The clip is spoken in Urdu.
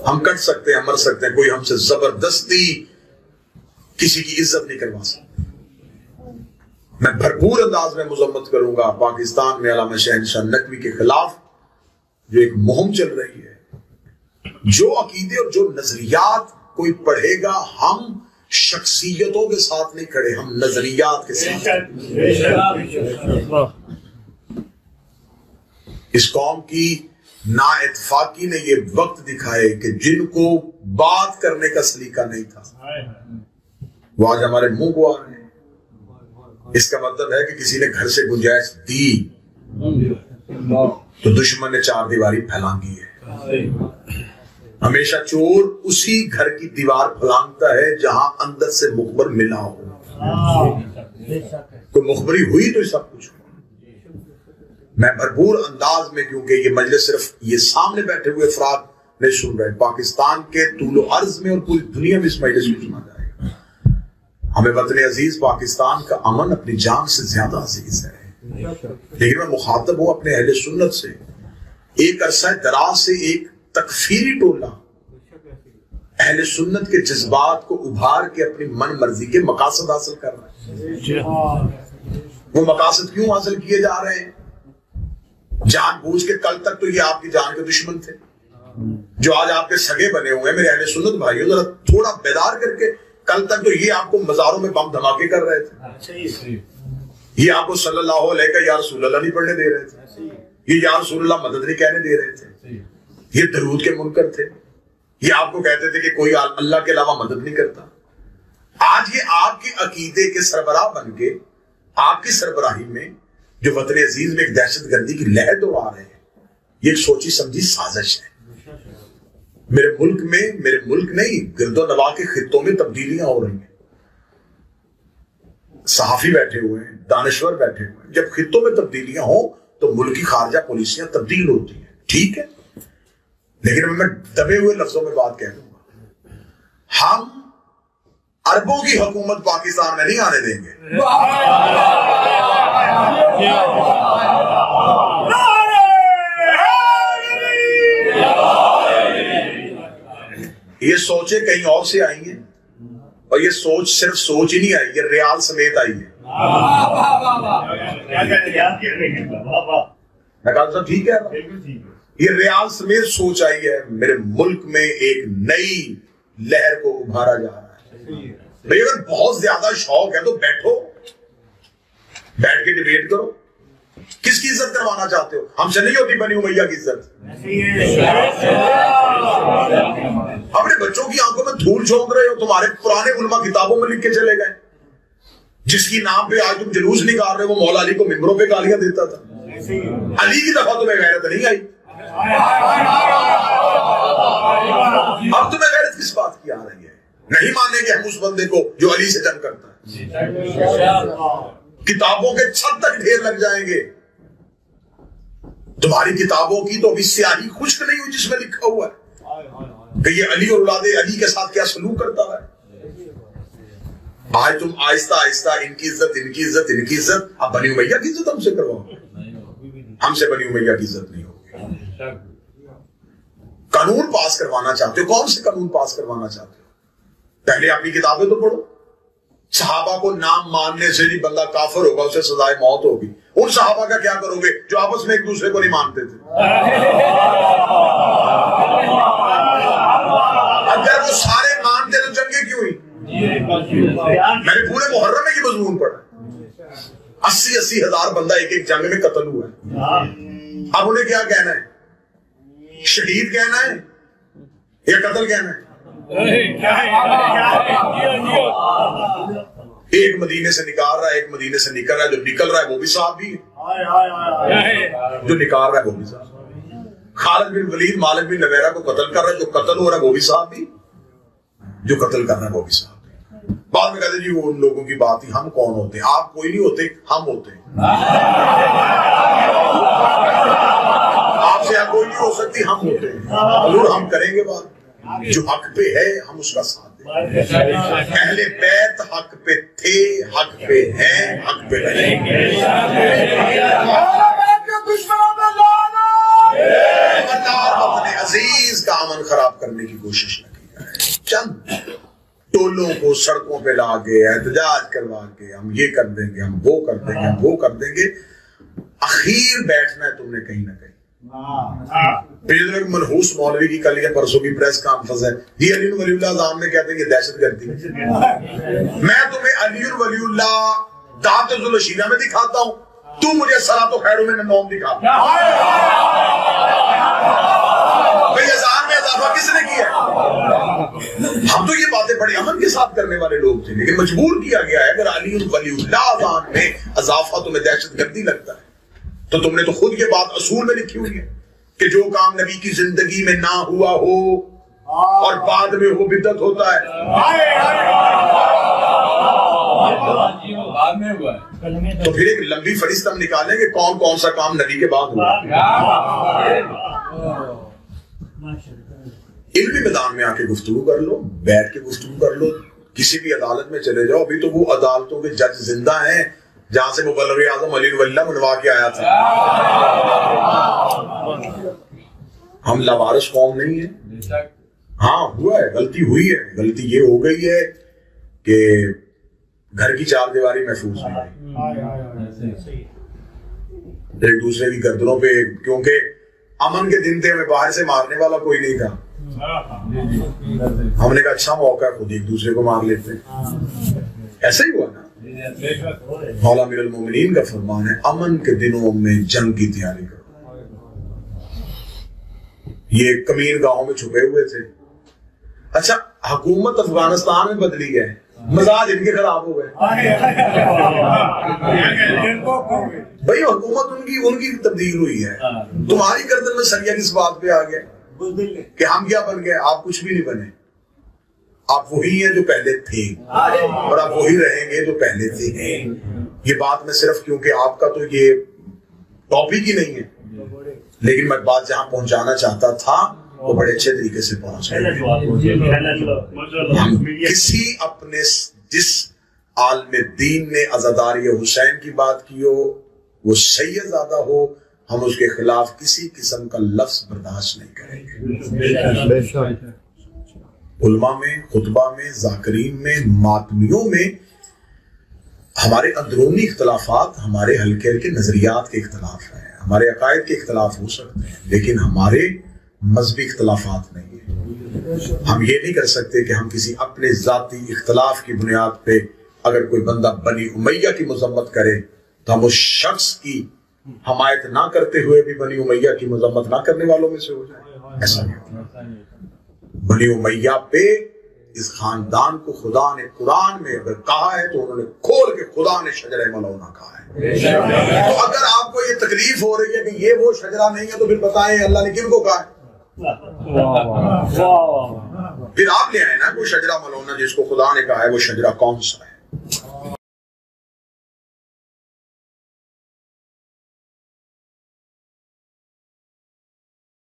ہم کٹ سکتے ہیں، مر سکتے ہیں، کوئی ہم سے زبردستی کسی کی عزت نہیں کروا سکتا۔ میں بھرپور انداز میں مذمت کروں گا پاکستان میں علامہ شہنشاہ نقوی کے خلاف جو ایک مہم چل رہی ہے، جو عقیدے اور جو نظریات کوئی پڑھے گا، ہم شخصیتوں کے ساتھ نہیں کھڑے، ہم نظریات کے ساتھ۔ اس قوم کی نا اتفاقی نے یہ وقت دکھائے کہ جن کو بات کرنے کا سلیقہ نہیں تھا وہ آج ہمارے منہ کو آ رہے ہیں۔ اس کا مطلب ہے کہ کسی نے گھر سے گنجائش دی تو دشمن نے چار دیواری پھیلانگی ہے۔ ہمیشہ چور اسی گھر کی دیوار پھلانگتا ہے جہاں اندر سے مخبر ملا ہو۔ کوئی مخبری ہوئی تو سب کچھ ہو۔ میں بھرپور انداز میں، کیونکہ یہ مجلس صرف یہ سامنے بیٹھے ہوئے افراد نہیں سن رہے، پاکستان کے طول و عرض میں اور پوری دنیا میں اس مجلس میں سنا جائے گا۔ ہمیں وطن عزیز پاکستان کا امن اپنی جان سے زیادہ عزیز ہے، لیکن میں مخاطب ہوں اپنے اہل سنت سے۔ ایک عرصہ دراز سے ایک تکفیری ٹولہ اہل سنت کے جذبات کو ابھار کے اپنی من مرضی کے مقاصد حاصل کر رہا ہے۔ وہ مقاصد کیوں حاصل کیے جا رہے ہیں؟ جان بوجھ کے کل تک تو یہ آپ کی جان کے دشمن تھے، جو آج آپ کے سگے بنے ہوئے ہیں۔ میرے اہل سنت بھائیوں، ذرا تھوڑا بیدار کر کے، کل تک تو یہ آپ کو مزاروں میں بم دھماکے کر رہے تھے، یہ آپ کو صلی اللہ علیہ کا یا رسول اللہ نہیں پڑھنے دے رہے تھے، یہ یا رسول اللہ مدد نہیں کہنے دے رہے تھے، یہ درود کے منکر تھے، یہ آپ کو کہتے تھے کہ کوئی اللہ کے علاوہ مدد نہیں کرتا۔ آج یہ آپ کے عقیدے کے سربراہ بن کے آپ کی سربراہی میں جو وطن عزیز میں ایک دہشت گردی کی لہر دوڑا رہے ہیں، یہ ایک سوچی سمجھی سازش ہے۔ میرے ملک نہیں، گرد و نواح کے خطوں میں تبدیلیاں ہو رہی ہیں۔ صحافی بیٹھے ہوئے ہیں، دانشور بیٹھے ہوئے ہیں۔ جب خطوں میں تبدیلیاں ہوں تو ملک کی خارجہ پالیسیاں تبدیل ہوتی ہیں، ٹھیک ہے، لیکن میں دبے ہوئے لفظوں میں بات کہہ دوں گا، ہم اربوں کی حکومت پاکستان میں نہیں آنے دیں گے۔ یہ سوچیں کہیں اور سے آئی ہیں، اور یہ سوچ صرف سوچ ہی نہیں آئی، یہ ریال سمیت آئی ہے۔ میں کہا صاحب ٹھیک ہے، یہ ریال سمیت سوچ آئی ہے۔ میرے ملک میں ایک نئی لہر کو ابھارا جا رہا ہے۔ بھئی اگر بہت زیادہ شوق ہے تو بیٹھو، بیٹھ کے ڈیبیٹ کرو۔ کس کی عزت کروانا چاہتے ہو؟ ہم سے نہیں ہوتی بنی امیہ کی عزت۔ اپنے بچوں کی آنکھوں میں دھول جھونک رہے ہو، تمہارے پرانے علماء کتابوں میں لکھ کے چلے گئے، جس کی نام پہ آج تم جلوس نکال رہے ہو، وہ مولا علی کو ممبروں پہ گالیاں دیتا تھا۔ علی کی دفعہ تمہیں غیرت نہیں آئی، اب تمہیں غیرت کس بات کی آ رہی ہے؟ نہیں مانیں گے ہم اس بندے کو جو علی سے جنگ کرتا ہے۔ کتابوں کے چھت تک ڈھیر لگ جائیں گے۔ تمہاری کتابوں کی تو ابھی سیاہی خشک نہیں ہوئی جس میں لکھا ہوا ہے کہ یہ علی اور اولاد علی کے ساتھ کیا سلوک کرتا ہے۔ آج تم آہستہ آہستہ ان کی عزت، اب بنی امیہ کی عزت ہم سے کرواؤ، ہم سے بنی امیہ کی عزت نہیں ہوگی۔ قانون پاس کروانا چاہتے ہو، کون سے قانون پاس کروانا چاہتے ہو؟ پہلے اپنی کتابیں تو پڑھو۔ صحابہ کو نام ماننے سے نہیں بندہ کافر ہوگا، اسے سزائے موت ہوگی۔ ان صحابہ کا کیا کرو گے جو آپس میں ایک دوسرے کو نہیں مانتے تھے؟ اگر وہ سارے مانتے تو جنگیں کیوں ہوئی؟ میں نے پورے محرم میں یہ مضمون پڑھا، 80 ہزار بندہ ایک ایک جنگ میں قتل ہوا ہے۔ اب انہیں کیا کہنا ہے؟ شہید کہنا ہے یا قتل کہنا ہے؟ ایک مدینے سے نکال رہا ہے، ایک مدینے سے نکل رہا ہے، جو نکل رہا ہے وہ بھی صحابی ہے، جو نکال رہا ہے وہ بھی صحابی۔ خالد بن ولید مالک بن نویرہ کو قتل کر رہا ہے، جو قتل ہو رہا ہے وہ بھی صحابی، جو قتل کر رہا ہے وہ بھی صحابی۔ بعد میں کہتے ہیں جی وہ ان لوگوں کی بات ہی، ہم کون ہوتے ہیں؟ آپ کوئی نہیں ہوتے، ہم ہوتے ہیں۔ آپ سے کوئی نہیں ہو سکتی، ہم ہوتے ہیں۔ حضور ہم کریں گے بات، جو حق پہ ہے ہم اس کا ساتھ دیں۔ اہل بیت حق پہ تھے، حق پہ ہیں، حق پہ رہیں گے۔ خبردار اپنے عزیز کا امن خراب کرنے کی کوشش نہ کی جائے. چند ٹولوں کو سڑکوں پہ لا کے احتجاج کروا کے ہم یہ کر دیں گے, ہم وہ کر دیں گے, ہم وہ کر دیں گے, اخیر بیٹھنا ہے تم نے کہیں نہ کہیں. منحوس مولوی کی کل یا پرسوں کی پریس کانفرنس ہے, یہ علی ولی اللہ زام میں کہتے ہیں یہ دہشت گردی. میں تمہیں علی ولی اللہ دعوت ذوالشیرہ میں دکھاتا ہوں, تو مجھے صلاۃ و خیر میں نوم دکھا. بھئی اذان میں اضافہ کس نے کیا ہے؟ ہم تو یہ باتیں بڑے امن کے ساتھ کرنے والے لوگ تھے, لیکن مجبور کیا گیا ہے. اگر علی ولی اللہ اذان میں اضافہ تمہیں دہشت گردی لگتا ہے تو تم نے تو خود یہ بات اصول میں لکھی ہوئی ہے کہ جو کام نبی کی زندگی میں نہ ہوا ہو اور بعد میں ہو بدعت ہوتا ہے. تو پھر ایک لمبی فہرست ہم نکالیں کہ کون کون سا کام نبی کے بعد ہوا. علمی میدان میں آ کے گفتگو کر لو, بیٹھ کے گفتگو کر لو, کسی بھی عدالت میں چلے جاؤ. ابھی تو وہ عدالتوں کے جج زندہ ہیں جہاں سے مبلغ اعظم علی ولی اللہ منوا کے آیا تھا. ہم لاوارث قوم نہیں ہیں. ہاں ہوا ہے, غلطی ہوئی ہے. غلطی یہ ہو گئی ہے کہ گھر کی چار دیواری محفوظ نہیں رہی, ایک دوسرے کی گردنوں پہ, کیونکہ امن کے دن تھے, ہمیں باہر سے مارنے والا کوئی نہیں تھا. ہم نے کہا اچھا موقع ہے, خود ایک دوسرے کو مار لیتے ہیں. ایسا ہی ہوا نا. مولا امیر المومنین کا فرمان ہے امن کے دنوں میں جنگ کی تیاری کرو. یہ کمین گاہوں میں چھپے ہوئے تھے. اچھا حکومت افغانستان میں بدلی ہے, مزاج ان کے خراب ہو گئے. بھائی حکومت ان کی تبدیل ہوئی ہے, تمہاری گردن میں سریا کس بات پہ آ گیا کہ ہم کیا بن گئے؟ آپ کچھ بھی نہیں بنے. آپ وہی ہیں جو پہلے تھے اور آپ وہی رہیں گے جو پہلے تھے. یہ بات میں صرف کیونکہ آپ کا تو یہ ٹاپک ہی نہیں ہے, لیکن میں بات جہاں پہنچانا چاہتا تھا وہ بڑے اچھے طریقے سے پہنچ گئے. ہم کسی اپنے جس عالم دین نے عزاداری حسین کی بات کی ہو, وہ سید زادہ ہو, ہم اس کے خلاف کسی قسم کا لفظ برداشت نہیں کریں گے. علماء میں, خطبہ میں, ذاکرین میں, ماتمیوں میں ہمارے اندرونی اختلافات, ہمارے ہلکے ہلکے نظریات کے اختلاف ہیں, ہمارے عقائد کے اختلاف ہو سکتے ہیں, لیکن ہمارے مذہبی اختلافات نہیں ہیں. ہم یہ نہیں کر سکتے کہ ہم کسی اپنے ذاتی اختلاف کی بنیاد پہ اگر کوئی بندہ بنی امیہ کی مذمت کرے تو ہم اس شخص کی حمایت نہ کرتے ہوئے بھی بنی امیہ کی مذمت نہ کرنے والوں میں سے ہو جائے. ایسا نہیں ہوتا. بنی امیہ پہ اس خاندان کو خدا نے قرآن میں اگر کہا ہے تو انہوں نے کھول کے خدا نے شجرہ ملعونہ کہا ہے. تو اگر آپ کو یہ تکلیف ہو رہی ہے کہ یہ وہ شجرہ نہیں ہے تو پھر بتائیں اللہ نے کن کو کہا ہے؟ پھر آپ لے آئے نا کوئی شجرہ ملعونہ جس کو خدا نے کہا ہے, وہ شجرہ کون سا ہے؟